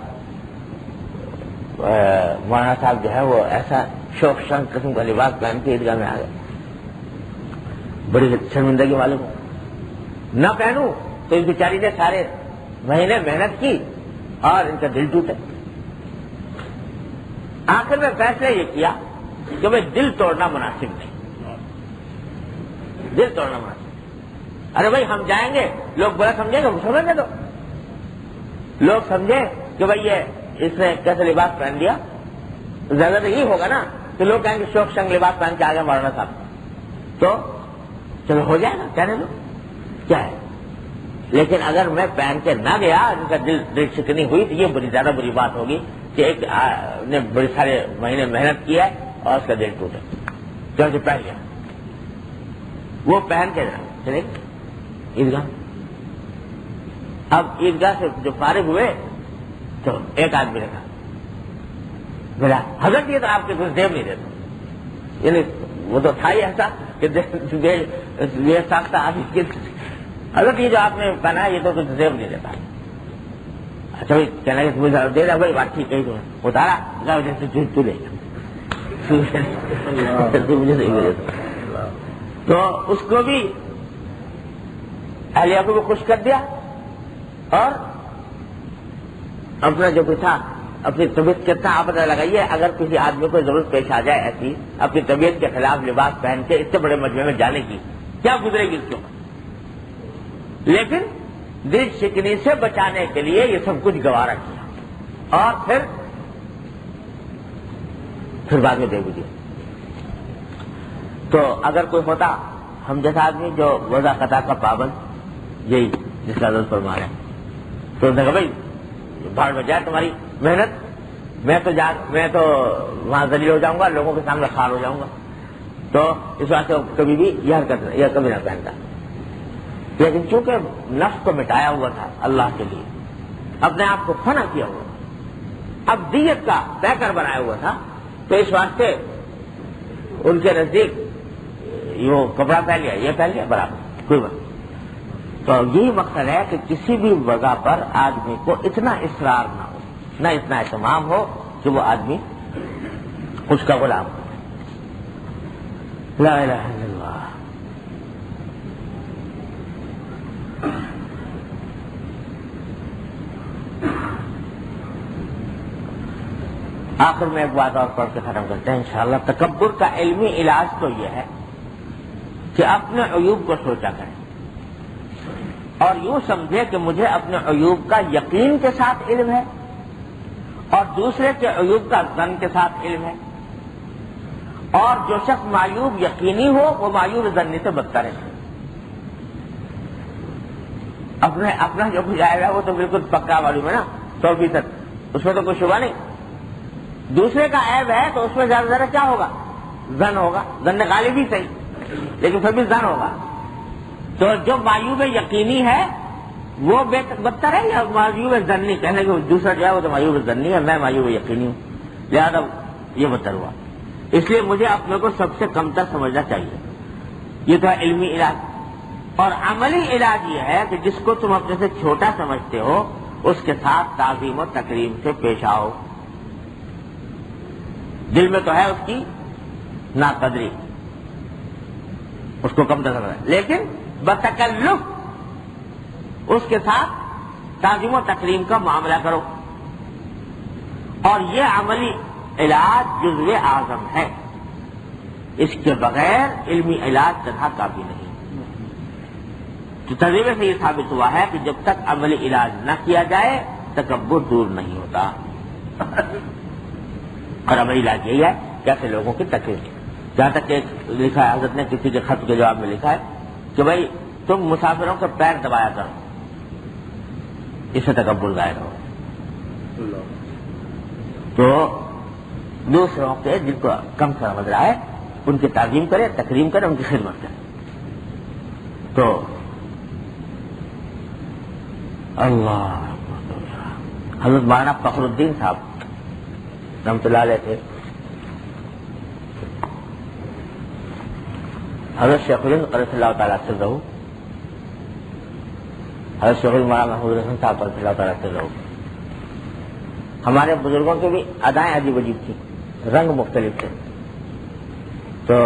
مولانا صاحب جو ہے وہ ایسا شوق شنگ قسم کا لباس پہن کے عیدگاہ میں آ گئے. بڑی شرمندگی معلوم ہو. نہ پہنوں تو اس بیچاری نے سارے مہینے محنت کی اور ان کا دل ٹوٹے. آخر میں فیصلہ یہ کیا کہ بھائی دل توڑنا مناسب نہیں، دل توڑنا مناسب. ارے بھائی ہم جائیں گے، لوگ برا سمجھیں گے، سمجھنے دو. لوگ سمجھیں کہ بھائی یہ اس نے کیسے لباس پہن دیا، زیادہ تو یہی ہوگا نا کہ لوگ کہیں گے شوق شنگ لباس پہن کے آ گئے مولانا صاحب، تو چلو ہو جائے گا، کہنے دو کیا ہے. لیکن اگر میں پہن کے نہ گیا، ان کا دل شکنی ہوئی تو یہ بڑی زیادہ بری بات ہوگی کہ ایک نے بڑے سارے مہینے محنت کی ہے اور اس کا دل ٹوٹے. چلو پہن گیا، وہ پہن کے چلے عیدگاہ. اب عیدگاہ سے جو فارغ ہوئے تو ایک آدمی نے کہا میرا حضرت یہ تو آپ کے کچھ دیو نہیں دیتا. یعنی وہ تو تھا ہی ایسا کہ یہ ساختہ حضرت یہ جو آپ نے پہنا ہے یہ تو کچھ زیب نہیں دیتا. اچھا بھائی کہنا کہ مجھے دے رہا بھائی بات ٹھیک ہے، تو اتارا جیسے تو لے مجھے صحیح ملے. تو اس کو بھی اہلیہ کو بھی خوش کر دیا اور اپنا جو بھی تھا اپنی طبیعت کتنا آپ پتہ لگائیے. اگر کسی آدمی کو ضرورت پیش آ جائے ایسی اپنی طبیعت کے خلاف لباس پہن کے اتنے بڑے مجمع میں جانے کی، کیا گزرے گی اس کے اوپر. لیکن دل شکنی سے بچانے کے لیے یہ سب کچھ گوارا کیا اور پھر بعد میں دے بھی دیا. تو اگر کوئی ہوتا ہم جیسا آدمی جو وضع قطع کا پابند، یہی جس کا حضرت فرما رہے ہیں، تو نے کہا بھائی بھاڑ میں جائے تمہاری محنت، میں تو وہاں ذلیل ہو جاؤں گا، لوگوں کے سامنے خوار ہو جاؤں گا، تو اس واسطے کبھی بھی یہ حرکت یہ کبھی نہ پہنتا. لیکن چونکہ نفس کو مٹایا ہوا تھا اللہ کے لیے، اپنے آپ کو فنا کیا ہوا، اب دیت کا پیکر بنایا ہوا تھا، تو اس واسطے ان کے نزدیک یہ کپڑا پہن لیا، یہ پہن لیا، برابر کوئی بات. تو یہی مقصد ہے کہ کسی بھی وجہ پر آدمی کو اتنا اصرار نہ ہو، نہ اتنا اہتمام ہو کہ وہ آدمی اس کا غلام ہو. لا الہ الا اللہ. آخر میں ایک بات اور پڑھ کے ختم کرتے ہیں انشاءاللہ. تکبر کا علمی علاج تو یہ ہے کہ اپنے عیوب کو سوچا کریں اور یوں سمجھے کہ مجھے اپنے عیوب کا یقین کے ساتھ علم ہے اور دوسرے کے عیوب کا ظن کے ساتھ علم ہے، اور جو شخص معیوب یقینی ہو وہ معیوب ظنی سے بدتر ہے. اپنا جو کچھ آئے گا وہ تو بالکل پکا معلوم ہے نا، 100%، اس میں تو کوئی شبہ نہیں. دوسرے کا عیب ہے تو اس میں زیادہ زیادہ کیا ہوگا؟ ظن ہوگا. ظن غالب بھی صحیح لیکن پھر بھی ظن ہوگا. تو جو معیوب یقینی ہے وہ بدتر ہے یا معیوب ظنی؟ کہنے کہ دوسرا جو ہے وہ تو معیوب ظنی ہے، میں معیوب یقینی ہوں، لہذا یہ بدتر ہوا. اس لیے مجھے اپنے کو سب سے کمتر سمجھنا چاہیے. یہ تو ہے علمی علاج. اور عملی علاج یہ ہے کہ جس کو تم اپنے سے چھوٹا سمجھتے ہو اس کے ساتھ تعظیم و تکریم سے پیش آؤ. دل میں تو ہے اس کی ناقدری، اس کو کم سمجھنا ہے، لیکن بتکلف اس کے ساتھ تعظیم و تکریم کا معاملہ کرو. اور یہ عملی علاج جزو اعظم ہے، اس کے بغیر علمی علاج تنہا کافی نہیں. تو تجربے سے یہ ثابت ہوا ہے کہ جب تک عملی علاج نہ کیا جائے تکبر دور نہیں ہوتا. اور عملی علاج یہی ہے کیسے لوگوں کی تکلیف. جہاں تک کہ لکھا ہے حضرت نے کسی کے خط کے جواب میں لکھا ہے کہ بھائی تم مسافروں کے پیر دبایا کرو، اس سے تکبر ظاہر ہو. تو دوسروں کے جن کو کم سمجھ رہا ہے ان کی تعظیم کرے، تکریم کرے، ان کی خدمت کرے. تو اللہ حضرت مولانا فخر الدین صاحب رحمۃ اللہ علیہ تھے. حضرت شیخ الہند قدس اللہ تعالیٰ سے رہو، حضرت شیخ مولانا محمود الحسن صاحب قدس اللہ تعالیٰ سے رہو. ہمارے بزرگوں کی بھی ادائیں عجیب عجیب تھیں، رنگ مختلف تھے. تو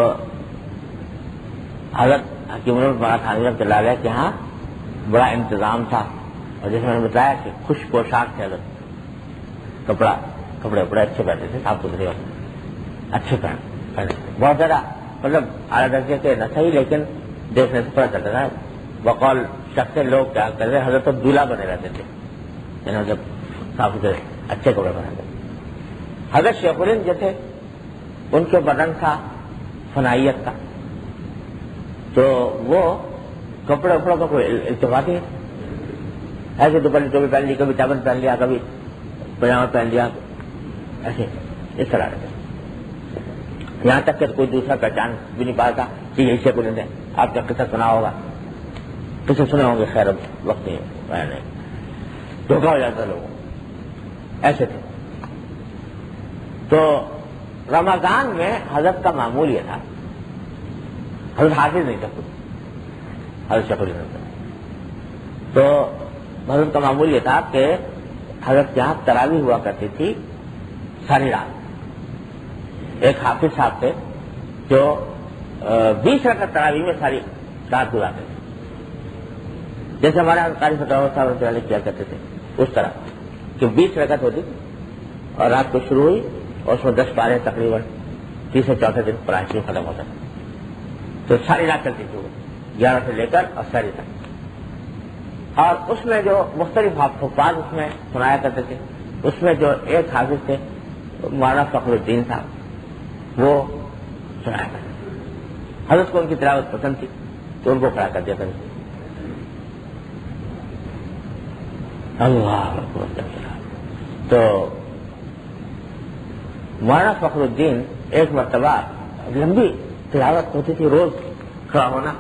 حضرت حکیم مولانا تھانوی رحمۃ اللہ علیہ کے ہاں بڑا انتظام تھا، اور جیسے میں نے بتایا کہ خوش پوشاک تھے حضرت، کپڑے بڑے اچھے پہنتے تھے، صاف ستھرے اچھے پہنے، بہت زیادہ مطلب اعلیٰ درجے کے نہ صحیح لیکن دیکھنے سے پتہ چلتا تھا. بقول شخص لوگ کیا کرتے حضرت تو دولہا بنے رہتے تھے، یعنی مطلب صاف ستھرے اچھے کپڑے پہنتے. حضرت شیخ الہند جو تھے ان کے بدن تھا فنائیت کا، تو وہ کپڑے وپڑوں کا کوئی التفات نہیں، ایسے دوپہر ٹوپی پہن لی، کبھی ٹاول پہن لیا، کبھی پجامہ پہن لیا، ایسے اس طرح رہتے. یہاں تک کہ کوئی دوسرا پہچان بھی نہیں پاتا کہ یہی شیخ الہند ہے. آپ کا قصہ سنا ہوگا، قصے سنے ہوں گے، خیر اب وقت نہیں، دھوکہ ہو جاتا لوگوں. ایسے تھے. تو رمضان میں حضرت کا معمول یہ تھا، حضرت حافظ نہیں تھا خود، حضرت شیخ الہند. تو حضرت کا معمول یہ تھا کہ حضرت کے یہاں تراویح ہوا کرتی تھی ساری رات. ایک حافظ صاحب تھے جو 20 رکعت تراویح میں ساری رات گزارتے تھے، جیسے ہمارے قاری فتح صاحب رحمۃ اللہ کیا کرتے تھے اس طرح کہ 20 رکعت ہوتی تھی اور رات کو شروع ہوئی اور اس میں 10 پارے تقریباً تیسرے چوتھے دن قرآن شریف ختم ہوتا تھا. تو ساری رات چلتی تھی وہ 11 سے لے کر اور ساری تک. اور اس میں جو مختلف حفاظ اس میں سنایا کرتے تھے، اس میں جو ایک حافظ تھے مولانا فخر الدین صاحب، وہ سنایا کرتے تھے. حضرت کو ان کی تلاوت پسند تھی تو ان کو کھڑا کر دیا کرتے. اللہ اکبر. تو مولانا فخر الدین ایک مرتبہ لمبی تلاوت ہوتی تھی، روز کھڑا ہونا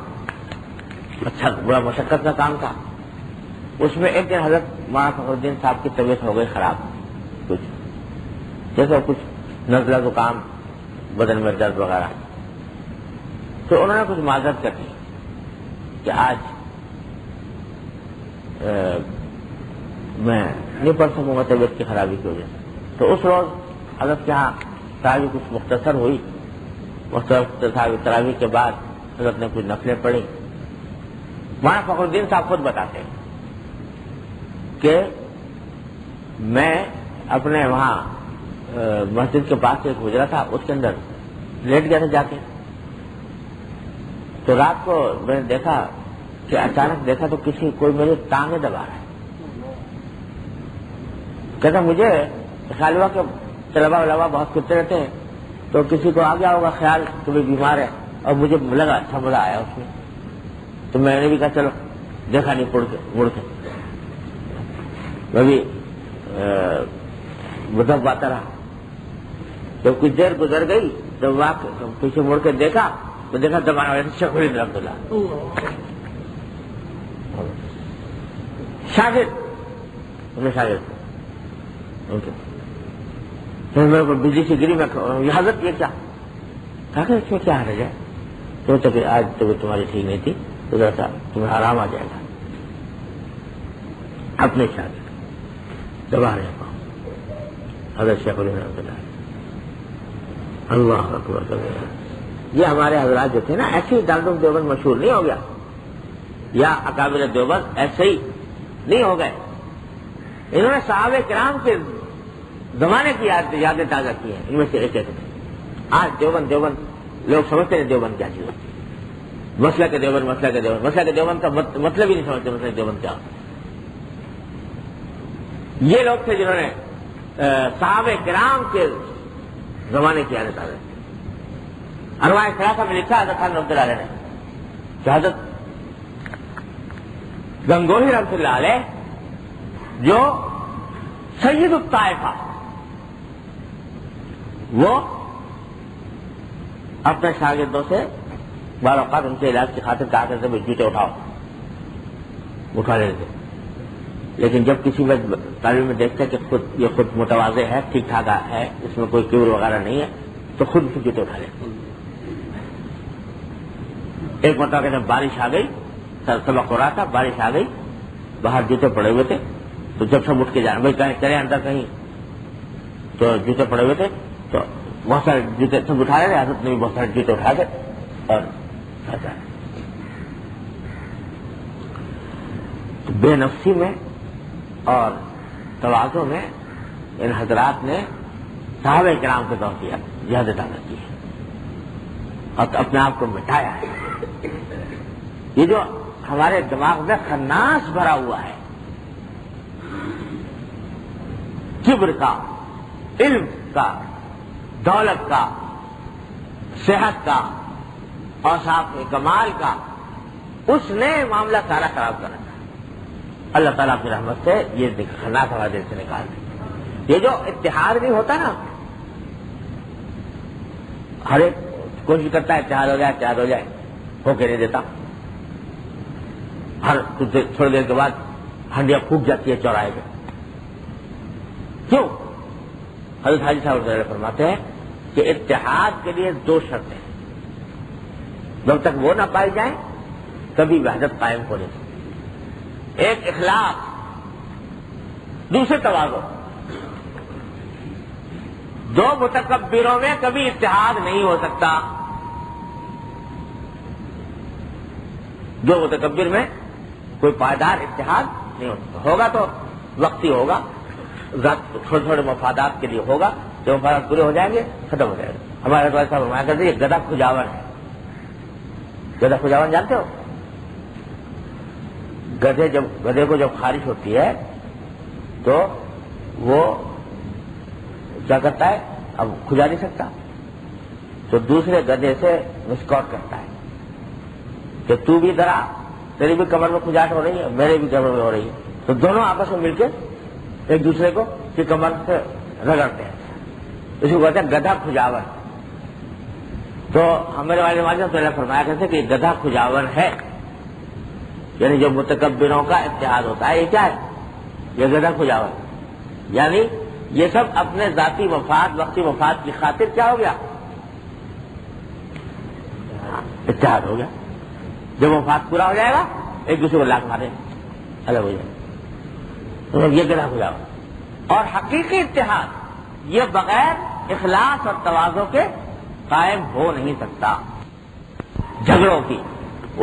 اچھا بڑا مشقت کا کام تھا. اس میں ایک دن حضرت مولانا فخر الدین صاحب کی طبیعت ہو گئی خراب، کچھ جیسے کچھ نزلہ زکام، بدن میں درد وغیرہ. تو انہوں نے کچھ معذرت کر دی کہ آج میں نہیں پڑھ سکوں گا طبیعت کی خرابی کی وجہ سے. تو اس روز حضرت کے یہاں تراویح کچھ مختصر ہوئی. مختصر تراویح کے بعد حضرت نے کچھ نفلیں پڑھی. مولانا فخر الدین صاحب خود بتاتے ہیں کہ میں اپنے وہاں مسجد کے پاس ایک حجرہ تھا، اس کے اندر لیٹ گیا تھا جا کے. تو رات کو میں نے دیکھا کہ اچانک دیکھا تو کوئی میری ٹانگیں دبا رہا ہے. کہتا مجھے خیال ہوا کہ طلبا ولبا بہت کرتے رہتے ہیں تو کسی کو آ گیا ہوگا خیال کہ وہ بیمار ہے، اور مجھے لگا اچھا مزہ آیا اس میں. تو میں نے بھی کہا چلو، دیکھا نہیں مڑ کے میں بھی بدباتا رہا. جب کچھ دیر گزر گئی تو پیچھے مڑ کے دیکھا تو دیکھا دبانا والے شیخ الہند رحمۃ اللہ شاگرد میرے کو بجلی سے گری. میں حضرت یہ کیا کہا کہ اس میں کیا حرج ہے؟ تو آج طبیعت تمہاری ٹھیک نہیں تھی تو ذرا سا تمہیں آرام آ جائے گا. اپنے شاگرد دبا رہے پاؤں حضرت شیخ الہند رحمۃ اللہ. اللہ اکبر. یہ ہمارے حضرات جو تھے نا، ایسے ہی دارالعلوم دیوبند مشہور نہیں ہو گیا، یا اکابر دیوبند ایسے ہی نہیں ہو گئے. انہوں نے صحابہ کرام کے زمانے کی یادیں تازہ کی ہیں. ان میں سے ایک آج دیوبند لوگ سمجھتے ہیں دیوبند کیا چیز ہوتی ہے. مسئلہ کے دیوبند کا مطلب ہی نہیں سمجھتے. مسئلہ کے دیوبند کیا ہوتا ہے؟ یہ لوگ تھے جنہوں نے صحابہ کرام کے زمانے کی یادیں تازہ کی. انواع ثلاثہ میں لکھا حضرت خان رحمۃ اللہ علیہ نے کہ حضرت گنگوہی رحمۃ اللہ علیہ جو سید الطائفہ، وہ اپنے شاگردوں سے بعض اوقات ان کے علاج کی خاطر کہا کرتے تھے جوتے اٹھا لیتے. لیکن جب کسی میں تعلیم میں دیکھتے کہ یہ خود متواضع ہے، ٹھیک ٹھاک ہے، اس میں کوئی کبر وغیرہ نہیں ہے، تو خود سے جوتے اٹھا لیتے. ایک مرتبہ کہتے ہیں بارش آ گئی، سبق ہو رہا تھا، بارش آ گئی، باہر جوتے پڑے ہوئے تھے. تو جب سب اٹھ کے جانا بھائی کہیں چلے اندر کہیں، تو جوتے پڑے ہوئے تھے تو بہت سارے جوتے سب اٹھا رہے تھے. حضرت نے بھی بہت سارے جوتے اٹھا کے اور بے نفسی میں اور تواضع میں ان حضرات نے صحابہ کرام کے دور کی جہاد طاقت کی ہے اور اپنے آپ کو مٹایا ہے. یہ جو ہمارے دماغ میں خناس بھرا ہوا ہے، کبر کا، علم کا، دولت کا، صحت کا، اوصاف کمال کا، اس نے معاملہ سارا خراب کر رکھا. اللہ تعالیٰ کی رحمت سے یہ خناس ہمارے دل سے نکال دے. یہ جو اتحاد نہیں ہوتا نا، ہر ایک کوشش کرتا ہے اتحاد ہو جائے، ہو کے نہیں دیتا. ہر تھوڑی دیر کے بعد ہنڈیاں پھوک جاتی ہے چوراہے پہ. کیوں؟ حضرت حاجی صاحب فرماتے ہیں کہ اتحاد کے لیے دو شرطیں ہیں، جب تک وہ نہ پائی جائیں کبھی وحدت قائم ہو نہیں سکتی. ایک اخلاص، دوسرے تواضع. دو متکبروں میں کبھی اتحاد نہیں ہو سکتا. دو متکبر میں کوئی پائیدار اتحاد نہیں ہو سکتا. ہوگا تو وقتی ہوگا، چھوٹے چھوٹے مفادات کے لیے ہوگا. جب مفادات پورے ہو جائیں گے ختم ہو جائے گا. ہمارے صاحب فرمایا کرتے یہ گدا کھجاون ہے. گدا کھجاون جانتے ہو؟ گدھے کو جب خارش ہوتی ہے تو وہ کیا کرتا ہے؟ اب کھجا نہیں سکتا تو دوسرے گدھے سے مسکاٹ کرتا ہے کہ تو بھی ذرا، تیری بھی کمر میں کھجاہٹ ہو رہی ہے، میرے بھی کمر میں ہو رہی ہے. تو دونوں آپس میں مل کے ایک دوسرے کو کی کمر سے رگڑتے ہیں. اس کو کہتے ہیں گدھا کھجاور. تو ہمارے والے ماجد تو فرمایا کرتے کہ گدھا کھجاور ہے، یعنی جو متکبروں کا اتحاد ہوتا ہے. یہ کیا ہے؟ یہ گدھا کھجاور، یعنی یہ سب اپنے ذاتی مفاد، وقتی مفاد کی خاطر کیا ہو گیا؟ اتحاد ہو گیا. جب مفاد پورا ہو جائے گا ایک دوسرے کو لاکھ مارے الگ ہو جائے گا. یہ گدھا کھجاور. اور حقیقی اتحاد یہ بغیر اخلاص اور تواضع کے قائم ہو نہیں سکتا. جھگڑوں کی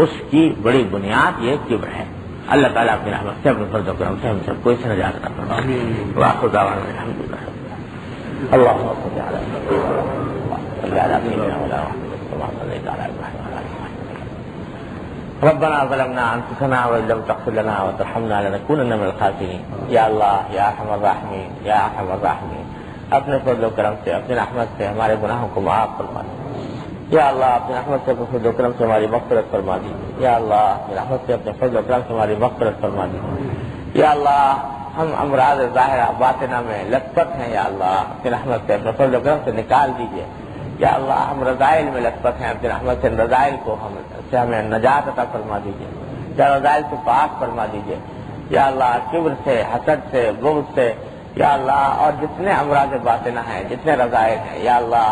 اس کی بڑی بنیاد یہ کبر ہے. اللہ تعالیٰ اپنی رحمت سے، اپنے فضل و کرم سے ہم سب کو اس سے نجات عطا فرمائے. وآخر دعوانا الحمدللہ. اللهم صل على سيدنا ربنا ظلمنا انفسنا وان لم تغفر لنا وترحمنا لنكونن من الخاسرين. یا اللہ یا ارحم الراحمین یا ارحم الراحمین، اپنے فضل و کرم سے، اپنی رحمت سے ہمارے گناہوں کو معاف فرما دیں. یا اللہ اپنی رحمت سے، اپنے فضل و کرم سے ہماری مغفرت فرما دیجیے. یا اللہ اپنی رحمت سے، اپنے فضل و کرم سے ہماری مغفرت فرما دیجیے. یا اللہ ہم امراض ظاہرہ باطنہ میں لت پت ہیں، یا اللہ اپنی رحمت سے، اپنے فضل و کرم سے نکال دیجیے. یا اللہ ہم رذائل میں لت پت ہیں، اپنی رحمت سے رذائل کو ہمیں نجات عطا فرما دیجیے. یا رذائل کو پاک فرما دیجیے. یا اللہ کبر سے، حسد سے، بغض سے، یا اللہ اور جتنے امراض باطنہ ہیں، جتنے رذائل ہیں، یا اللہ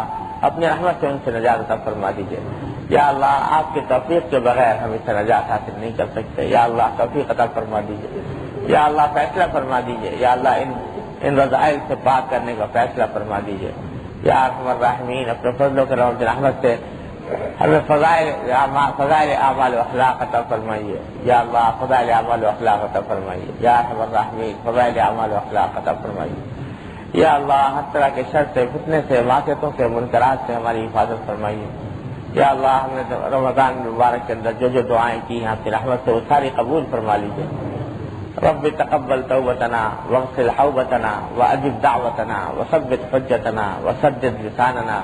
اپنی رحمت سے ان سے نجات عطا فرما دیجیے. یا اللہ آپ کی توفیق کے بغیر ہم اس سے نجات حاصل نہیں کر سکتے. یا اللہ توفیق عطا فرما دیجیے. یا اللہ فیصلہ فرما دیجیے. یا اللہ ان رذائل سے پاک کرنے کا فیصلہ فرما دیجیے. یا ارحم الراحمین اپنے فضل و کرم کی رحمت سے ہمیں فضائل اعمال و اخلاق عطا فرمائیے. یا اللہ فضائل اعمال و اخلاق عطا فرمائیے. یا ارحم الراحمین فضائل اعمال و اخلاق عطا فرمائیے. یا اللہ ہر طرح کے شر سے، فتنے سے، معصیتوں سے، منکرات سے ہماری حفاظت فرمائیے. یا اللہ ہم نے رمضان مبارک کے اندر جو جو دعائیں کی ہیں اپنی رحمت سے وہ ساری قبول فرما لیجیے. رب تقبل توبتنا واغسل حوبتنا واجب دعوتنا وثبت حجتنا وسدد لساننا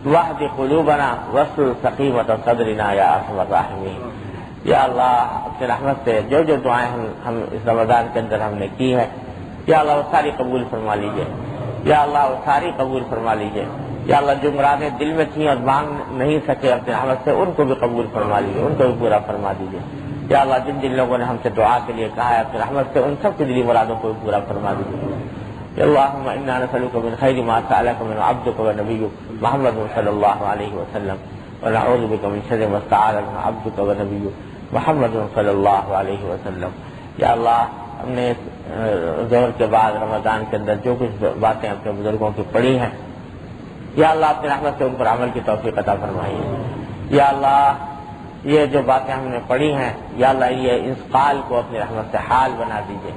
واهد قلوبنا واسلل سقيمة صدرنا یا ارحم الراحمین. یا اللہ اپنی رحمت سے جو جو دعائیں ہم اس رمضان کے اندر ہم نے کی ہے، یا اللہ وہ ساری قبول فرما لیجیے. یا اللہ وہ ساری قبول فرما لیجیے. یا اللہ جو مرادیں دل میں تھیں اور مانگ نہیں سکے اپنی رحمت سے ان کو بھی قبول فرما لیجیے، ان کو بھی پورا فرما دیجیے. یا اللہ جن جن لوگوں نے ہم سے دعا کے لیے کہا ہے اپنی رحمت سے ان سب کی دلی مرادوں کو بھی پورا فرما دیجیے. اللهم انا نسألك من خير ما سألك من عبدك ونبيك محمد صلى الله عليه وسلم ونعوذ بك من شر ما استعاذك من عبدك ونبيك محمد صلى الله عليه وسلم. یا اللہ ہم نے ظہر کے بعد رمضان کے اندر جو کچھ باتیں اپنے بزرگوں کی پڑھی ہیں، یا اللہ اپنی رحمت سے ان پر عمل کی توفیق عطا فرمائیے. یا اللہ یہ جو باتیں ہم نے پڑھی ہیں، یا اللہ یہ اس قال کو اپنی رحمت سے حال بنا دیجیے.